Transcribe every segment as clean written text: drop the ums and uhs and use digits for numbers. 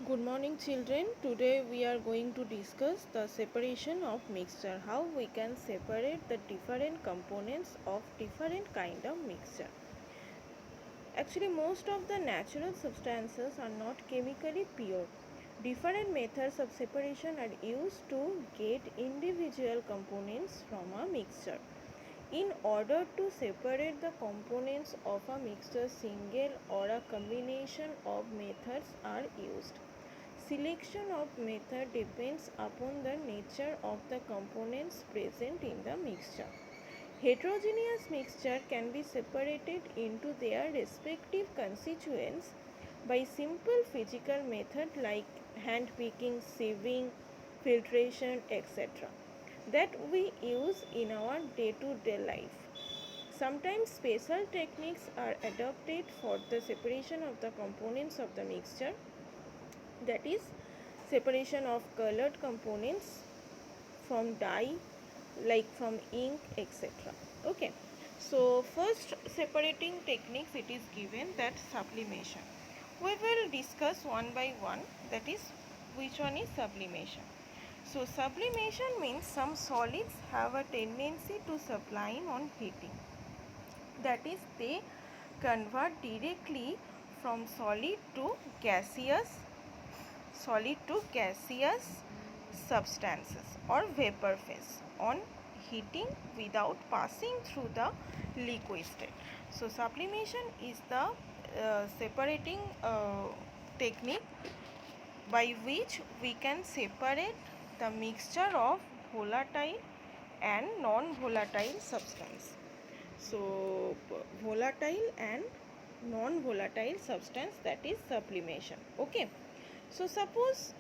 Good morning children. Today we are going to discuss the separation of mixture. How we can separate the different components of different kind of mixture. Actually most of the natural substances are not chemically pure. Different methods of separation are used to get individual components from a mixture. In order to separate the components of a mixture, single or a combination of methods are used. Selection of method depends upon the nature of the components present in the mixture. Heterogeneous mixture can be separated into their respective constituents by simple physical method like hand picking, sieving, filtration, etc. that we use in our day-to-day life. Sometimes special techniques are adopted for the separation of the components of the mixture, that is separation of colored components from dye like from ink, etc. Okay, so first separating techniques it is given that sublimation. We will discuss one by one, that is which one is sublimation. So sublimation means some solids have a tendency to sublime on heating, that is they convert directly from solid to gaseous substances or vapor phase on heating without passing through the liquid state. So sublimation is the separating technique by which we can separate the mixture of volatile and non-volatile substance. So volatile and non-volatile substance, that is sublimation. Okay, so suppose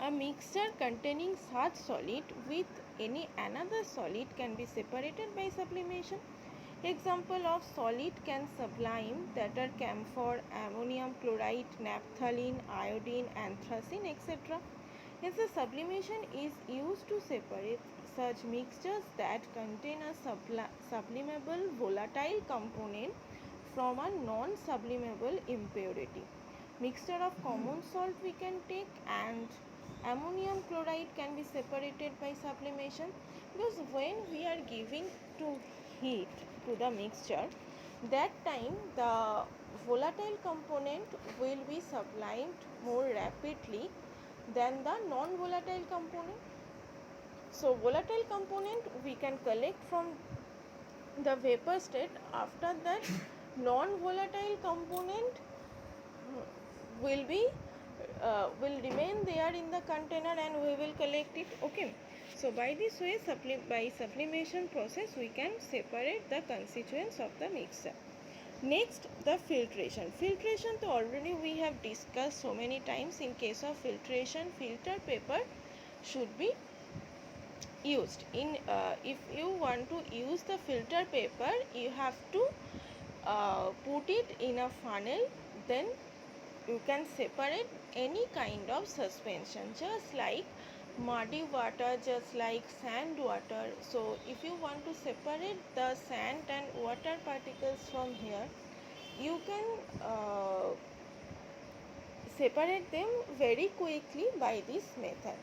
a mixture containing such solid with any another solid can be separated by sublimation. Example of solid can sublime, that are camphor, ammonium chloride, naphthalene, iodine, anthracene, etc. Hence the sublimation is used to separate such mixtures that contain a sublimable volatile component from a non-sublimable impurity. Mixture of common salt we can take, and ammonium chloride can be separated by sublimation, because when we are giving to heat to the mixture, that time the volatile component will be sublimed more rapidly than the non-volatile component. So volatile component we can collect from the vapor state. After that non-volatile component will remain there in the container and we will collect it. Okay, so by this way by sublimation process we can separate the constituents of the mixture. Next, the filtration. Filtration तो already we have discussed so many times. In case of filtration, filter paper should be used. If you want to use the filter paper, you have to put it in a funnel, then you can separate any kind of suspension, just like muddy water, just like sand water. So if you want to separate the sand and water particles from here, you can separate them very quickly by this method.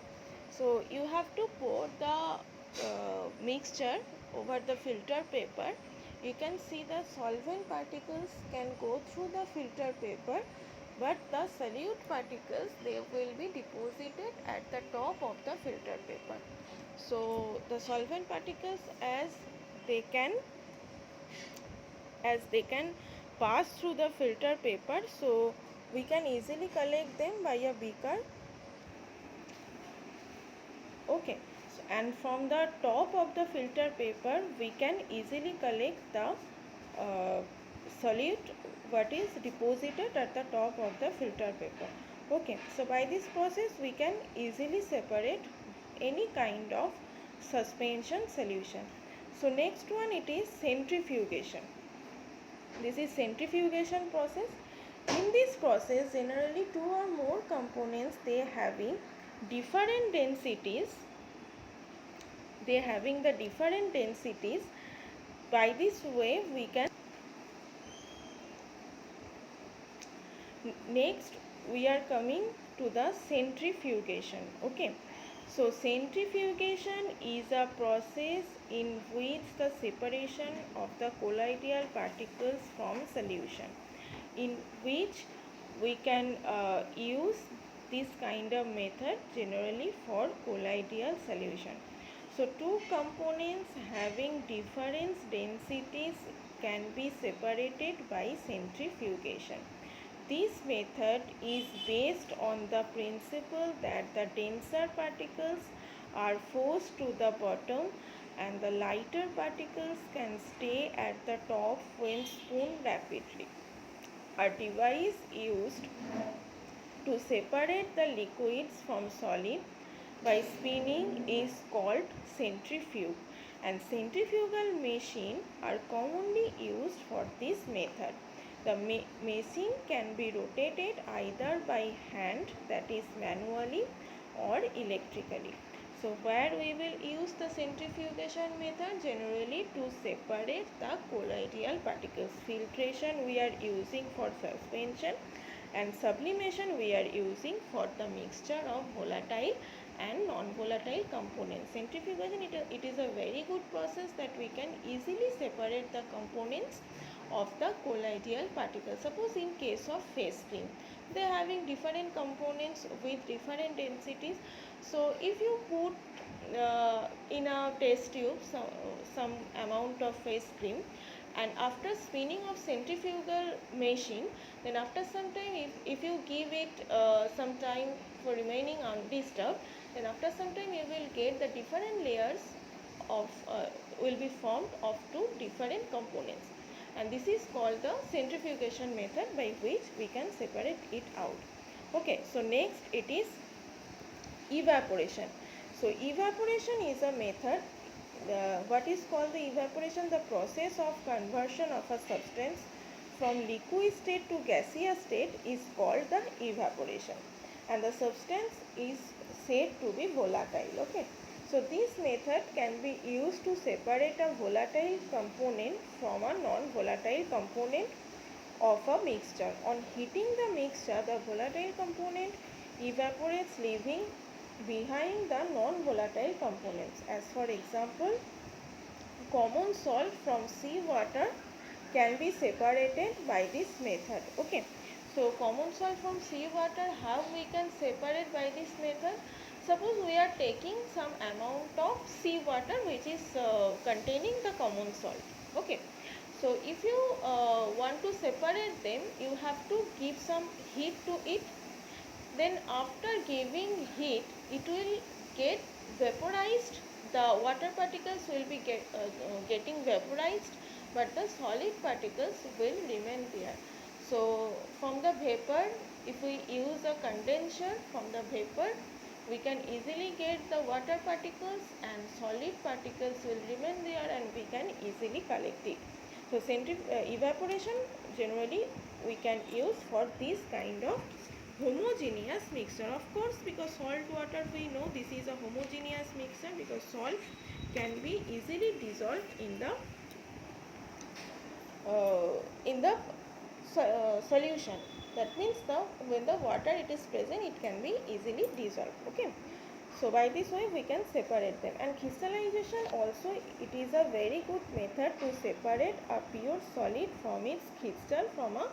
So you have to pour the mixture over the filter paper. You can see the solvent particles can go through the filter paper, but the solute particles, they will be deposited at the top of the filter paper. So the solvent particles they can as they can pass through the filter paper, so we can easily collect them by a beaker. Okay, so, and from the top of the filter paper we can easily collect the solute what is deposited at the top of the filter paper. Okay, so by this process we can easily separate any kind of suspension solution. So next one, it is centrifugation. This is centrifugation process. In this process, generally two or more components they having different densities. They having the different densities. By this way, we can next we are coming to the centrifugation. Okay, so centrifugation is a process in which the separation of the colloidal particles from solution, in which we can use this kind of method generally for colloidal solution. So two components having different densities can be separated by centrifugation. This method is based on the principle that the denser particles are forced to the bottom and the lighter particles can stay at the top when spun rapidly. A device used to separate the liquids from solid by spinning is called centrifuge, and centrifugal machines are commonly used for this method. The machine can be rotated either by hand, that is manually, or electrically. So where we will use the centrifugation method generally to separate the colloidal particles. Filtration we are using for suspension, and sublimation we are using for the mixture of volatile and non-volatile components. Centrifugation, it is a very good process that we can easily separate the components of the colloidal particles. Suppose in case of face cream, they are having different components with different densities. So if you put in a test tube some amount of face cream, and after spinning of centrifugal machine, then after some time if you give it some time for remaining undisturbed, then after some time you will get the different layers of will be formed of two different components, and this is called the centrifugation method by which we can separate it out. Okay, so next it is evaporation. So evaporation is a method, what is called the evaporation, the process of conversion of a substance from liquid state to gaseous state is called the evaporation, and the substance is said to be volatile. Okay, so this method can be used to separate a volatile component from a non-volatile component of a mixture. On heating the mixture, the volatile component evaporates, leaving behind the non-volatile components. As for example, common salt from seawater can be separated by this method. Okay, so common salt from seawater, how we can separate by this method? Suppose we are taking some amount of seawater which is containing the common salt. Okay, so if you want to separate them, you have to give some heat to it. Then after giving heat, it will get vaporized. The water particles will be getting vaporized, but the solid particles will remain there. So from the vapor, if we use a condenser, from the vapor we can easily get the water particles, and solid particles will remain there, and we can easily collect it. So evaporation generally we can use for this kind of homogeneous mixture. Of course, because salt water, we know this is a homogeneous mixture because salt can be easily dissolved in the solution. That means when the water it is present, it can be easily dissolved. Okay, so by this way we can separate them. And crystallization also, it is a very good method to separate a pure solid from its crystal from a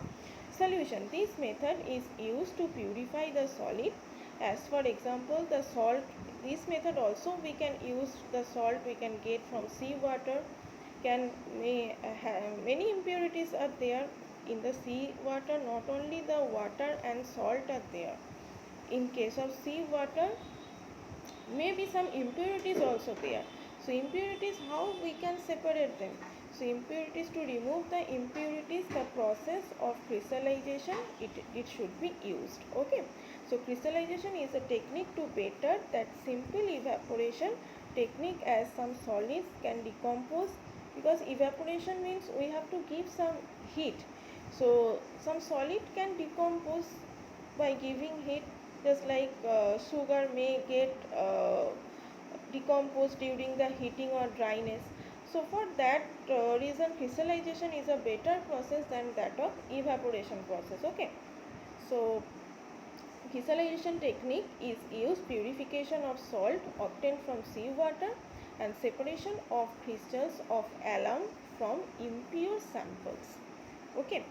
solution. This method is used to purify the solid. As for example, the salt, this method also we can use the salt we can get from seawater. Many impurities are there in the sea water. Not only the water and salt are there. In case of sea water, maybe some impurities also there. So impurities, how we can separate them? So impurities, to remove the impurities, the process of crystallization it should be used. Okay, so crystallization is a technique to better that simple evaporation technique, as some solids can decompose, because evaporation means we have to give some heat. So some solid can decompose by giving heat, just like sugar may get decomposed during the heating or dryness. So for that reason, crystallization is a better process than that of evaporation process. Okay, so crystallization technique is used purification of salt obtained from seawater and separation of crystals of alum from impure samples. Okay,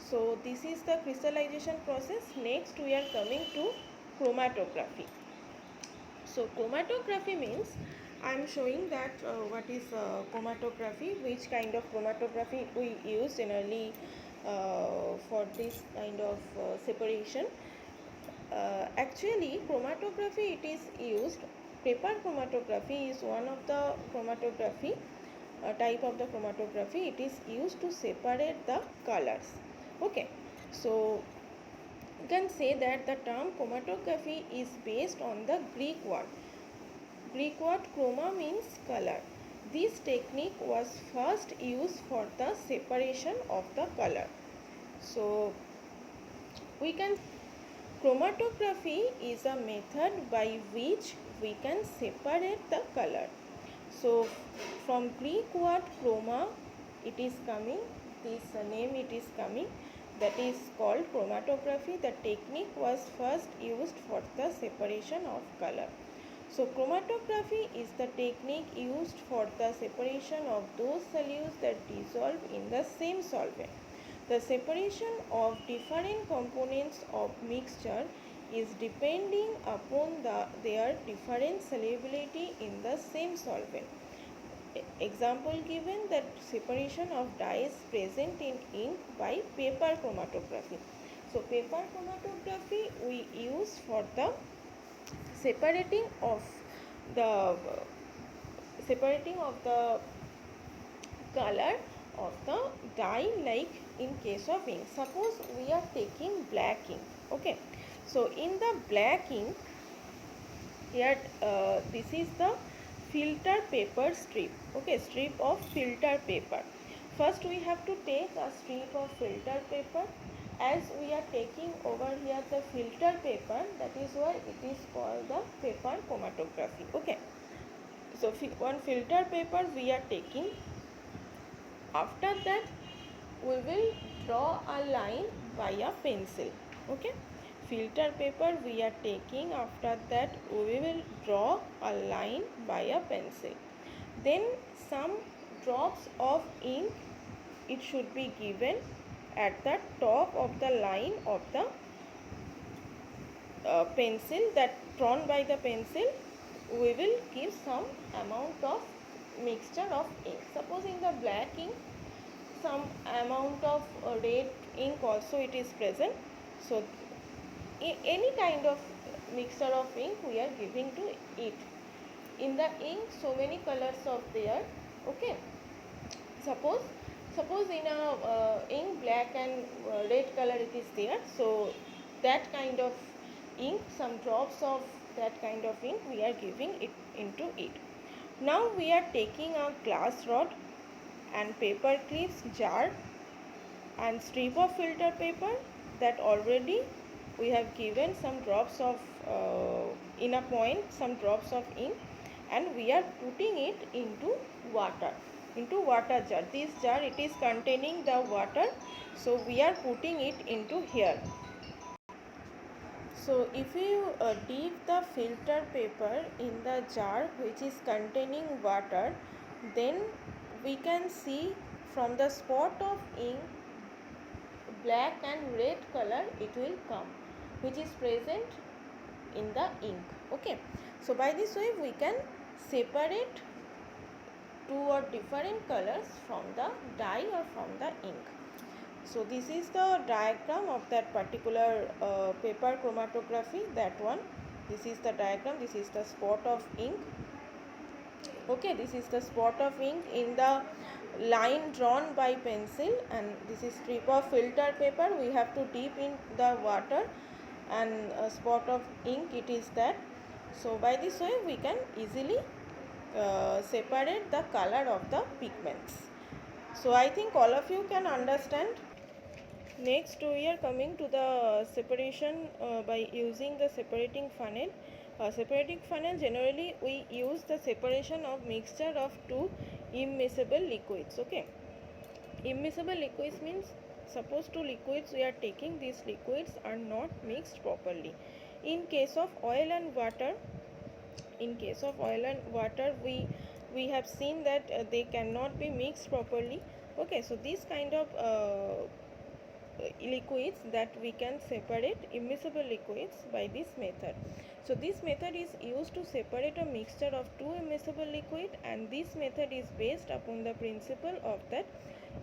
so this is the crystallization process. Next we are coming to chromatography. So chromatography means I am showing that what is chromatography, which kind of chromatography we use generally for this kind of separation. Actually, chromatography it is used. Paper chromatography is one of the chromatography type of the chromatography. It is used to separate the colors. Okay, so you can say that the term chromatography is based on the Greek word. Greek word chroma means color. This technique was first used for the separation of the color. So we can chromatography is a method by which we can separate the color. So from Greek word chroma it is coming, this name it is coming, that is called chromatography. The technique was first used for the separation of color. So chromatography is the technique used for the separation of those solutes that dissolve in the same solvent. The separation of different components of mixture is depending upon their different solubility in the same solvent. Example given, that separation of dyes present in ink by paper chromatography. So paper chromatography we use for the separating of the color of the dye, like in case of ink. Suppose we are taking black ink. Okay, so in the black ink here this is the filter paper strip. Okay, strip of filter paper. First we have to take a strip of filter paper. As we are taking over here the filter paper, that is why it is called the paper chromatography. Okay, so one filter paper we are taking. After that we will draw a line by a pencil. Okay, filter paper we are taking. After that we will draw a line by a pencil. Then some drops of ink it should be given at the top of the line of the pencil, that drawn by the pencil. We will give some amount of mixture of ink. Suppose in the black ink some amount of red ink also it is present. So any kind of mixture of ink we are giving to it. In the ink so many colors of there. Okay, suppose in a ink black and red color it is there. So that kind of ink, some drops of that kind of ink we are giving it into it. Now we are taking a glass rod and paper clips, jar and strip of filter paper, that already we have given some drops of in a point some drops of ink, and we are putting it into water jar. This jar it is containing the water, so we are putting it into here. So if you dip the filter paper in the jar which is containing water, then we can see from the spot of ink black and red color it will come, which is present in the ink. Okay, so by this way we can separate two or different colors from the dye or from the ink. So this is the diagram of that particular paper chromatography, that one. This is the diagram, this is the spot of ink. Okay, this is the spot of ink in the line drawn by pencil, and this is strip of filter paper. We have to dip in the water, and a spot of ink it is that. So by this way we can easily separate the color of the pigments. So I think all of you can understand. Next we are coming to the separation by using the separating funnel. Separating funnel, generally we use the separation of mixture of two immiscible liquids. Okay, immiscible liquids means suppose two liquids we are taking, these liquids are not mixed properly. In case of oil and water, we have seen that they cannot be mixed properly. Okay, so these kind of liquids, that we can separate immiscible liquids by this method. So this method is used to separate a mixture of two immiscible liquid, and this method is based upon the principle of that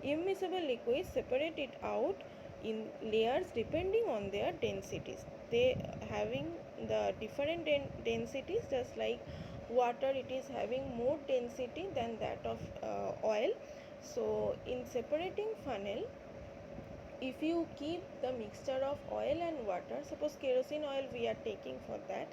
immiscible liquids separate it out in layers depending on their densities. They having the different densities, just like water, it is having more density than that of oil. So in separating funnel, if you keep the mixture of oil and water, suppose kerosene oil we are taking for that,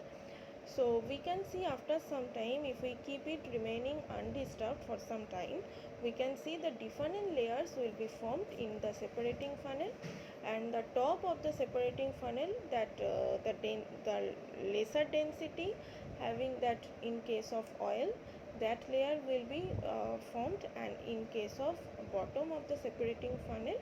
so we can see after some time, if we keep it remaining undisturbed for some time, we can see the different layers will be formed in the separating funnel, and the top of the separating funnel, that the lesser density having that, in case of oil, that layer will be formed, and in case of bottom of the separating funnel,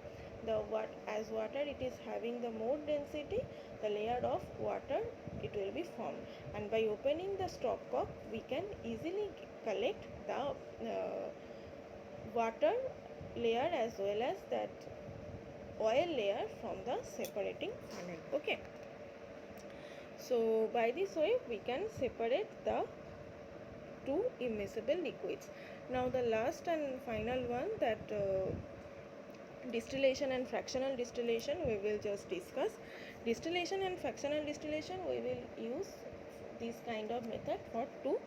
as water it is having the more density, the layer of water it will be formed, and by opening the stopcock we can easily collect the water layer as well as that oil layer from the separating funnel. Okay, so by this way we can separate the two immiscible liquids. Now the last and final one, that distillation and fractional distillation, we will just discuss. Distillation and fractional distillation, we will use this kind of method for two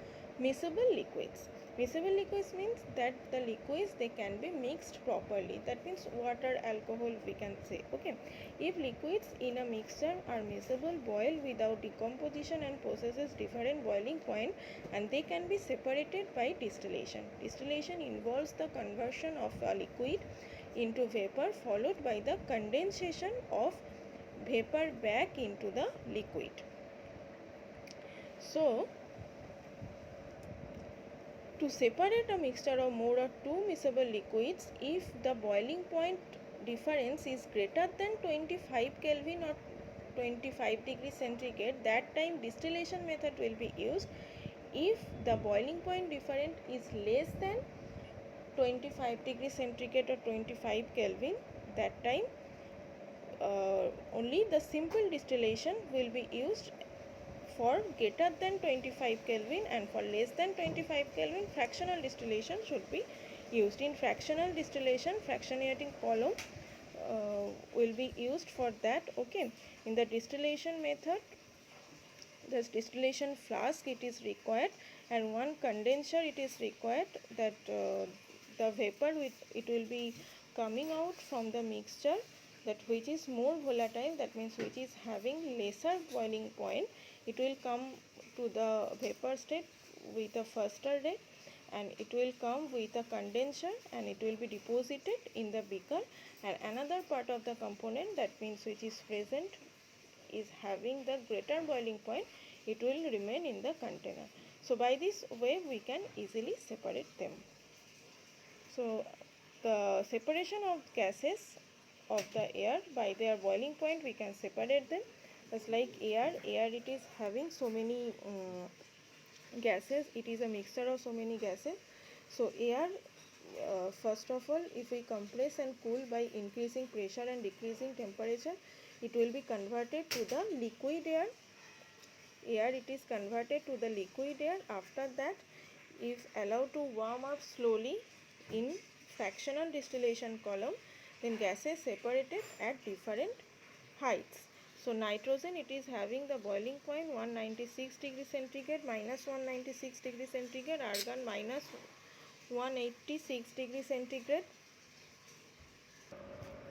miscible liquids. Miscible liquids means that the liquids, they can be mixed properly, that means water, alcohol we can say. Okay, if liquids in a mixture are miscible, boil without decomposition and possesses different boiling point, and they can be separated by distillation. Distillation involves the conversion of a liquid into vapor, followed by the condensation of vapor back into the liquid. So to separate a mixture of more or two miscible liquids, if the boiling point difference is greater than 25 Kelvin or 25 degrees centigrade, that time distillation method will be used. If the boiling point difference is less than 25 degrees centigrade or 25 Kelvin, that time only the simple distillation will be used. For greater than 25 Kelvin and for less than 25 Kelvin, fractional distillation should be used. In fractional distillation, fractionating column will be used for that. Okay, in the distillation method, the distillation flask it is required, and one condenser it is required, that the vapor it will be coming out from the mixture, that which is more volatile, that means which is having lesser boiling point, it will come to the vapor state with a faster rate, and it will come with a condenser, and it will be deposited in the beaker, and another part of the component, that means which is present is having the greater boiling point, it will remain in the container. So by this way we can easily separate them. So the separation of gases of the air by their boiling point, we can separate them. Just like air it is having so many gases, it is a mixture of so many gases. So air, first of all, if we compress and cool by increasing pressure and decreasing temperature, it will be converted to the liquid air. It is converted to the liquid air. After that, if allowed to warm up slowly in fractional distillation column, then gases separated at different heights. So nitrogen, it is having the boiling point 196 degree centigrade, minus 196 degree centigrade. Argon minus 186 degree centigrade.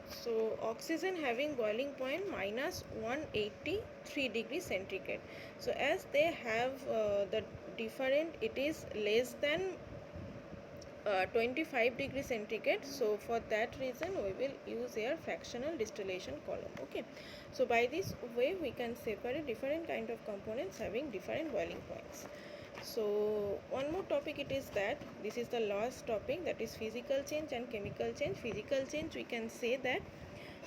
So oxygen having boiling point minus 183 degree centigrade. So as they have the different, it is less than 25 degree centigrade, so for that reason we will use here fractional distillation column. Okay, so by this way we can separate different kind of components having different boiling points. So one more topic it is that this is the last topic, that is physical change and chemical change. Physical change, we can say that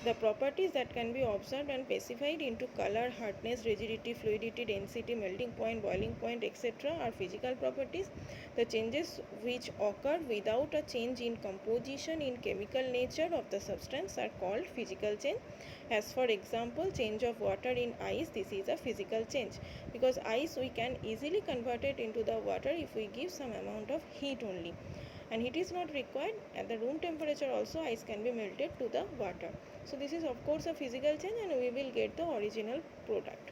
The properties that can be observed and specified into color, hardness, rigidity, fluidity, density, melting point, boiling point, etc. are physical properties. The changes which occur without a change in composition in chemical nature of the substance are called physical change. As for example, change of water in ice, this is a physical change, because ice we can easily convert it into the water if we give some amount of heat only, and heat is not required. At the room temperature also ice can be melted to the water. So this is of course a physical change, and we will get the original product.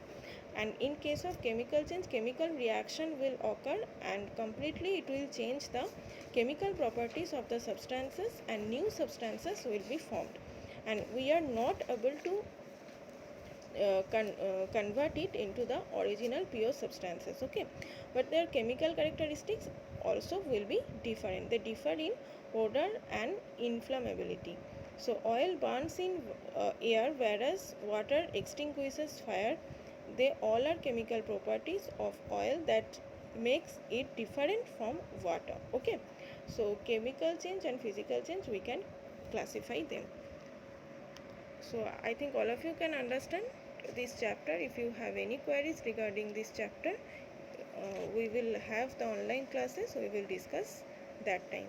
And in case of chemical change, chemical reaction will occur and completely it will change the chemical properties of the substances, and new substances will be formed, and we are not able to convert it into the original pure substances. Okay, but their chemical characteristics also will be different. They differ in odor and inflammability. So oil burns in air, whereas water extinguishes fire. They all are chemical properties of oil that makes it different from water. Okay, so chemical change and physical change, we can classify them. So I think all of you can understand this chapter. If you have any queries regarding this chapter, we will have the online classes, we will discuss that time.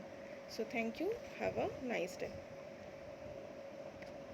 So thank you, have a nice day.